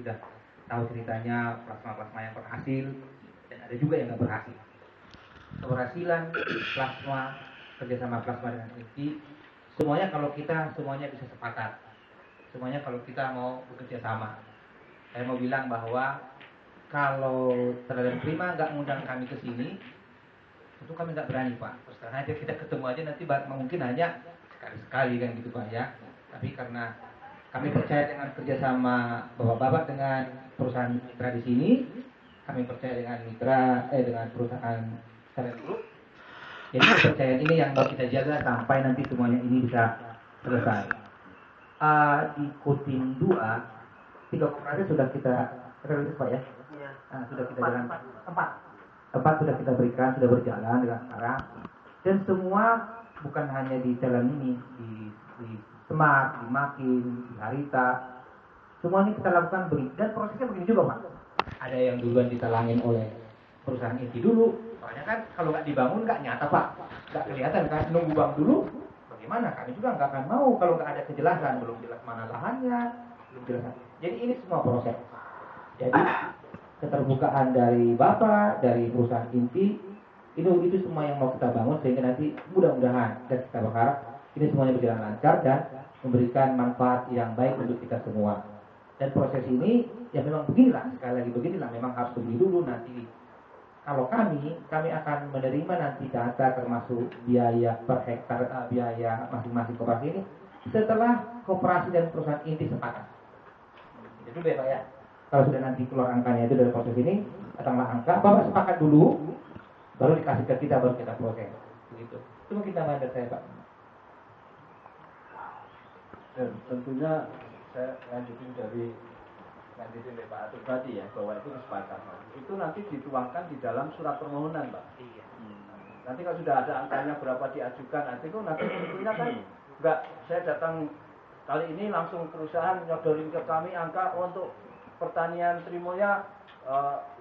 sudah tahu ceritanya plasma-plasma yang berhasil dan ada juga yang nggak berhasil. Keberhasilan plasma, kerjasama plasma dengan inti, semuanya kalau kita semuanya bisa sepakat, semuanya kalau kita mau bekerja sama. Saya mau bilang bahwa kalau terhadap prima nggak ngundang kami ke sini, itu kami nggak berani Pak. Terus terang aja kita ketemu aja nanti mungkin hanya sekali-sekali kan gitu Pak ya. Tapi karena kami percaya dengan kerjasama bapak-bapak dengan perusahaan mitra di sini, kami percaya dengan dengan perusahaan Talent Group. Jadi kepercayaan ini yang mau kita jaga sampai nanti semuanya ini bisa selesai. Di Kutim 2, 3 koperasi sudah kita rilis Pak ya? Sudah kita jalan 4 sudah kita berikan, sudah berjalan dengan sekarang. Dan semua bukan hanya di jalan ini, di Semar, di Makin, di Harita, semuanya kita lakukan begini. Dan prosesnya begini juga Pak. Ada yang duluan ditalangin oleh perusahaan inti dulu. Soalnya kan kalau nggak dibangun nggak nyata Pak, nggak kelihatan kan. Nunggu bank dulu, bagaimana? Kami juga nggak akan mau kalau nggak ada kejelasan, belum jelas mana lahannya, belum jelas. Jadi ini semua proses. Jadi keterbukaan dari Bapak, dari perusahaan inti, itu semua yang mau kita bangun sehingga nanti mudah-mudahan dan kita berharap ini semuanya berjalan lancar dan memberikan manfaat yang baik untuk kita semua. Dan proses ini ya memang beginilah, sekali lagi beginilah, memang harus begini dulu nanti. Kalau kami akan menerima nanti data termasuk biaya per hektar, biaya masing-masing koperasi ini setelah koperasi dan perusahaan inti sepakat. Itu deh Pak ya. Kalau sudah nanti keluar angkanya itu dari proses ini, datanglah angka, Bapak sepakat dulu, baru dikasih ke kita, baru kita proses. Begitu. Itu mungkin tambahan dari saya Pak. Dan tentunya saya lanjutin dari Pak Atur tadi ya, bahwa itu kesepakatan. Itu nanti dituangkan di dalam surat permohonan Pak. Iya. Nanti kalau sudah ada angkanya berapa diajukan, nanti tentunya kan enggak, saya datang kali ini langsung perusahaan nyodorin ke kami angka untuk pertanian trimonya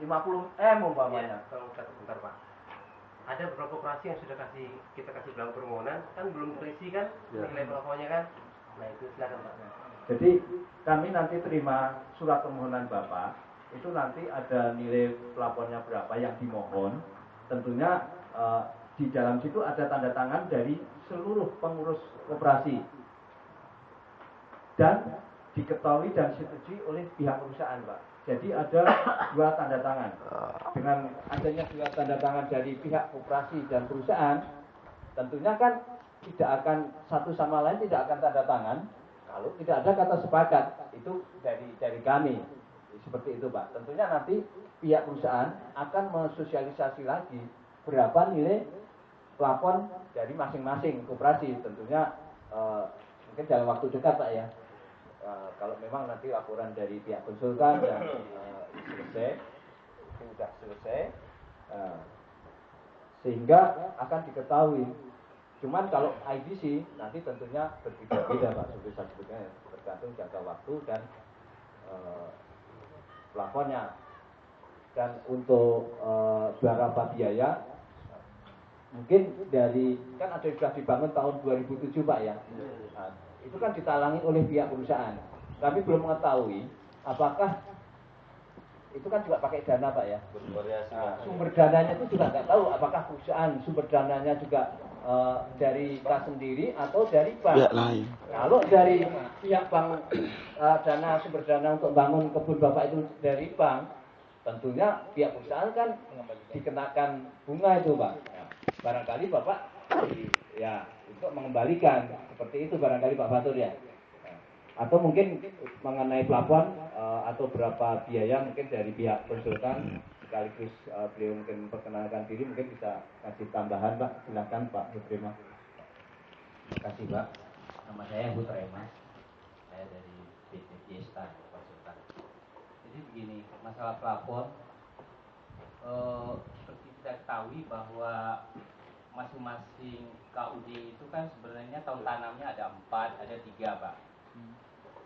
50M umpamanya. Ya, bentar Pak. Ada beberapa operasi yang sudah kita kasih dalam permohonan, kan belum terisi kan nilai plafonnya kan. Nah itu silakan Pak. Jadi kami nanti terima surat permohonan Bapak, itu nanti ada nilai plafonnya berapa yang dimohon. Tentunya di dalam situ ada tanda tangan dari seluruh pengurus koperasi dan diketahui dan disetujui oleh pihak perusahaan Pak. Jadi ada 2 tanda tangan. Dengan adanya 2 tanda tangan dari pihak koperasi dan perusahaan, tentunya kan tidak akan satu sama lain tidak akan tanda tangan kalau tidak ada kata sepakat. Itu dari kami seperti itu Pak. Tentunya nanti pihak perusahaan akan mensosialisasi lagi berapa nilai plafon dari masing-masing koperasi. Tentunya mungkin dalam waktu dekat Pak ya. Kalau memang nanti laporan dari pihak konsultan dan selesai, itu sudah selesai, sehingga akan diketahui. Cuman kalau IDC nanti tentunya berbeda-beda Pak, sebetulnya tergantung jangka waktu dan plafonnya. Dan untuk berapa biaya, mungkin dari kan ada sudah dibangun tahun 2007 Pak ya. Nah, itu kan ditalangi oleh pihak perusahaan. Kami belum mengetahui apakah itu kan juga pakai dana Pak ya. Sumber dananya itu juga nggak tahu apakah perusahaan sumber dananya juga dari kas sendiri atau dari bank. Kalau dari pihak bank sumber dana untuk bangun kebun Bapak itu dari bank, tentunya pihak perusahaan kan dikenakan bunga itu Pak. Ya, barangkali Bapak ya untuk mengembalikan seperti itu barangkali Pak Batur ya. Atau mungkin mengenai plafon atau berapa biaya mungkin dari pihak konsultan sekaligus beliau mungkin memperkenalkan diri, mungkin bisa kasih tambahan Pak. Silakan Pak Suprema. Terima kasih Pak. Nama saya Butrema. Saya dari PT Fiesta Konsultan. Jadi begini, masalah plafon seperti kita ketahui bahwa masing-masing KUD itu kan sebenarnya tahun tanamnya ada 4, ada 3 Pak.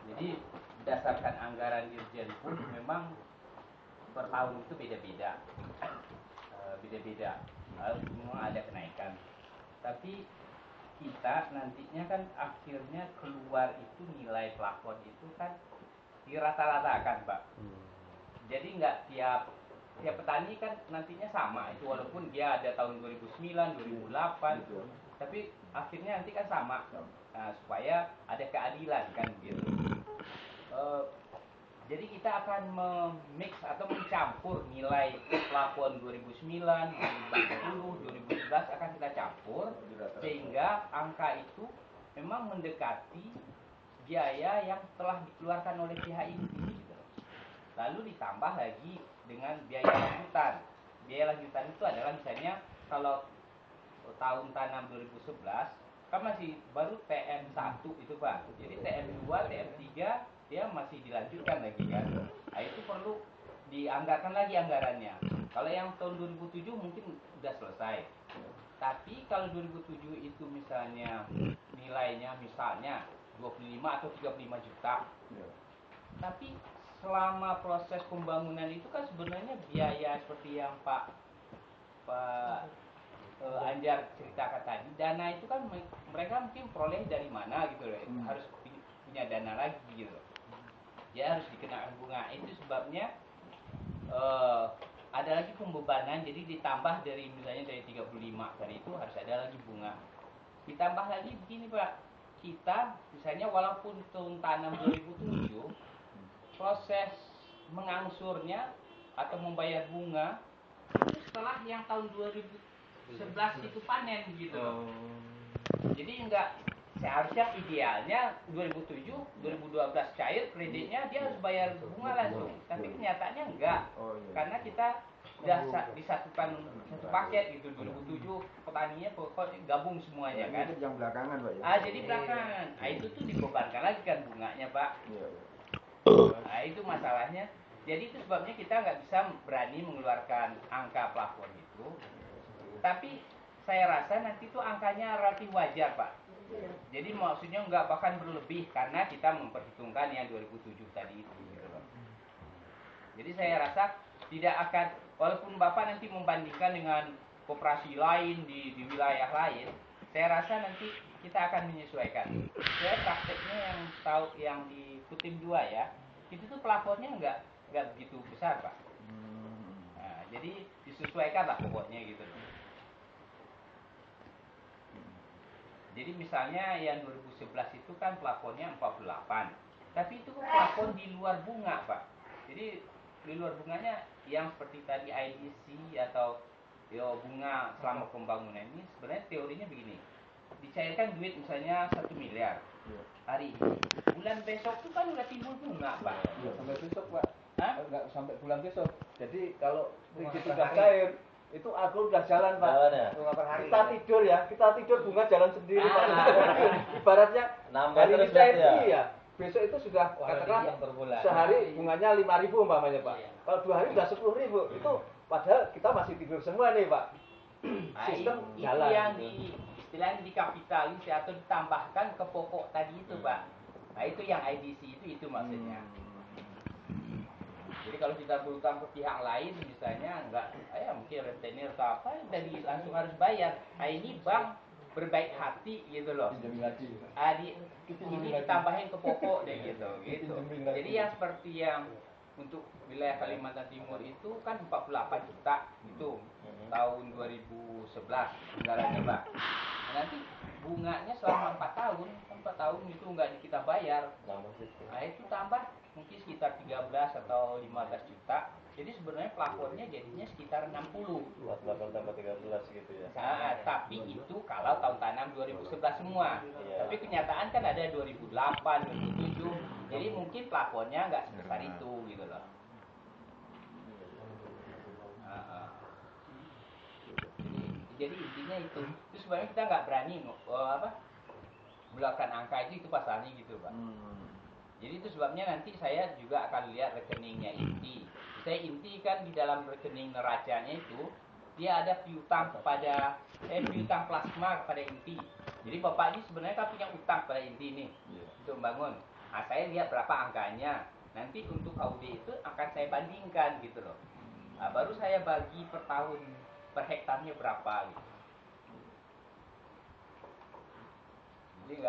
Jadi berdasarkan anggaran dirjen pun memang per tahun itu beda-beda, memang ada kenaikan. Tapi kita nantinya kan akhirnya keluar itu nilai plafon itu kan dirata-ratakan Pak. nggak tiap petani kan nantinya sama itu, walaupun dia ada tahun 2009, 2008, tapi akhirnya nanti kan sama. Nah, supaya ada keadilan kan gitu. Jadi kita akan memix atau mencampur nilai plafon 2009, 2010, 2011 akan kita campur sehingga angka itu memang mendekati biaya yang telah dikeluarkan oleh pihak inti. Lalu ditambah lagi dengan biaya lanjutan. Biaya lanjutan itu adalah misalnya kalau tahun tanam 2011 kan masih baru TM1 itu Pak. Jadi TM2, TM3 dia masih dilanjutkan lagi kan. Nah, itu perlu dianggarkan lagi anggarannya. Kalau yang tahun 2007 mungkin sudah selesai. Tapi kalau 2007 itu misalnya nilainya misalnya 25 atau 35 juta. Tapi selama proses pembangunan itu kan sebenarnya biaya seperti yang Pak Anjar ceritakan tadi, dana itu kan mereka mungkin peroleh dari mana gitu loh, harus punya dana lagi gitu, ya harus dikenakan bunga. Itu sebabnya ada lagi pembebanan, jadi ditambah dari misalnya dari 35 tadi itu harus ada lagi bunga. Ditambah lagi begini Pak, kita misalnya walaupun tahun tanam 2007 proses mengangsurnya atau membayar bunga itu setelah yang tahun 2011 itu panen gitu. Jadi enggak, seharusnya idealnya 2007, 2012 cair kreditnya dia harus bayar bunga langsung. Tapi kenyataannya enggak. Karena kita sudah disatukan satu paket gitu 2007 petaninya pokoknya gabung semuanya kan. Itu yang belakangan Pak ya. Jadi belakangan. Nah, itu tuh dibebankan lagi kan bunganya Pak. Nah, itu masalahnya. Jadi itu sebabnya kita nggak bisa berani mengeluarkan angka plafon itu. Tapi saya rasa nanti itu angkanya relatif wajar Pak. Jadi maksudnya nggak bahkan berlebih karena kita memperhitungkan yang 2007 tadi itu. Gitu loh. Jadi saya rasa tidak akan, walaupun Bapak nanti membandingkan dengan koperasi lain di wilayah lain, saya rasa nanti kita akan menyesuaikan. Saya prakteknya yang tahu yang di Kutim 2 ya, itu tuh plafonnya nggak begitu besar Pak. Nah, jadi disesuaikan lah pokoknya gitu. Jadi misalnya yang 2011 itu kan plafonnya 48, tapi itu plafon di luar bunga Pak. Jadi di luar bunganya yang seperti tadi IDC atau bunga selama pembangunan ini sebenarnya teorinya begini. Dicairkan duit misalnya 1 miliar hari ini, bulan besok itu kan udah timbul bunga Pak. Sampai besok Pak. Enggak sampai bulan besok. Jadi kalau Bunga begitu per udah hari. cair, itu agro udah jalan Pak. Jalan ya? Bunga per hari. Kita tidur bunga jalan sendiri Pak. Ibaratnya Nambah hari ini terus cair ya? iya. Besok itu sudah katakanlah per bulan. sehari bunganya 5.000 umpamanya Pak. Iya. Kalau 2 hari udah 10.000. Itu padahal kita masih tidur semua nih Pak. Nah, Sistem itu jalan. yang istilahnya dikapitalis atau ditambahkan ke pokok tadi itu Pak. Nah itu yang IDC itu maksudnya. Jadi kalau kita berutang ke pihak lain misalnya enggak, mungkin rentenir atau apa, dari langsung harus bayar. Nah ini bank berbaik hati gitu loh. Ini ditambahin ke pokok deh gitu. Jadi yang seperti yang untuk wilayah Kalimantan Timur itu kan 48 juta itu tahun 2011 anggarannya Pak. Nah, nanti bunganya selama 4 tahun, 4 tahun itu nggak kita bayar. Nah itu tambah mungkin sekitar 13 atau 15 juta. Jadi sebenarnya plafonnya jadinya sekitar 60. 48 tambah 13 gitu ya. Nah, tapi itu kalau tahun tanam 2011 semua. Iya. Tapi kenyataan kan ada 2008, 2007. Jadi mungkin plafonnya nggak sebesar itu gitu loh. Jadi intinya itu. Itu sebenarnya kita nggak berani melakukan angka itu pasalnya gitu Pak. Jadi itu sebabnya nanti saya juga akan lihat rekeningnya inti. Saya inti kan di dalam rekening neracanya itu dia ada piutang kepada piutang plasma kepada inti. Jadi Bapak ini sebenarnya kan punya utang pada inti ini untuk membangun. Nah, saya lihat berapa angkanya. Nanti untuk KUD itu akan saya bandingkan gitu loh. Nah, baru saya bagi per tahun per hektarnya berapa gitu. Jadi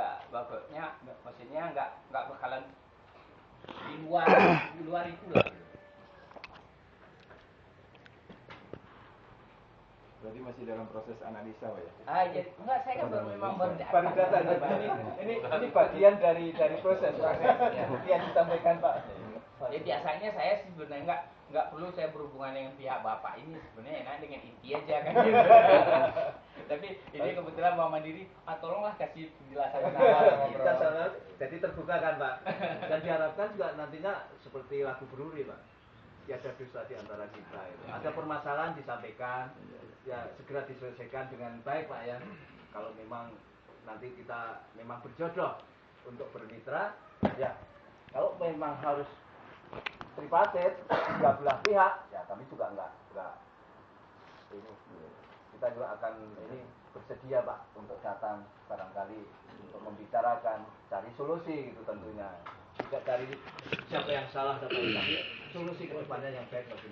maksudnya nggak bakalan di luar itu lah. Gitu. Berarti masih dalam proses analisa Pak ya? Ya, enggak, saya kan memang baru Baru datang. Ini bagian dari proses yang disampaikan Pak. Ya biasanya saya sih sebenarnya nggak perlu saya berhubungan dengan pihak bapak ini, sebenarnya enak dengan inti aja kan gitu. Tapi ini kebetulan Bank Mandiri, tolonglah kasih penjelasan. Kita sana jadi terbuka kan Pak. Dan diharapkan juga nantinya seperti lagu Beruri Pak. Tiada dusta di antara kita. Itu. Ada permasalahan disampaikan, ya segera diselesaikan dengan baik Pak ya. Kalau memang nanti kita memang berjodoh untuk bermitra, ya kalau memang harus tripartit, tiga belah pihak, ya kami juga enggak ini kita juga akan ini bersedia Pak untuk datang barangkali untuk membicarakan, cari solusi gitu tentunya. Tidak cari siapa yang salah, tapi solusi ke depannya yang baik bagi